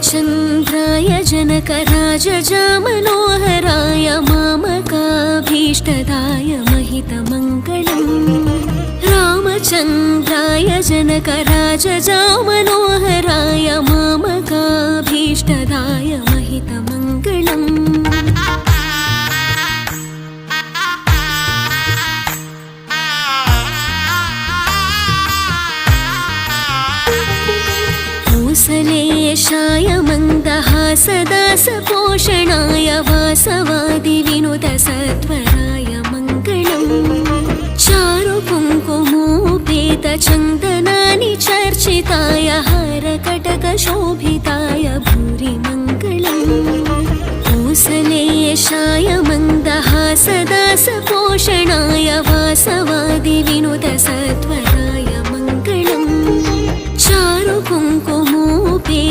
रामचन्द्राय जनकराजजामनोहराय मामकाभीष्टदाय महितमङ्गलम् रामचन्द्राय जनकराजजामनोहराय मामकाभीष्टदाय महितमङ्गलम् कौसलेशाय मन्दहासदासपोषणाय वासवादिविनुतसत्वराय मङ्गलम् चारुकुङ्कुमोपेतचन्दनानि चर्चिताय हारकटकशोभिताय भूरि मङ्गलम् कौसलेशाय मन्दहासदासपोषणाय वासवादिविनुतसत्वराय मङ्गलम् चारुकुङ्कुमोपे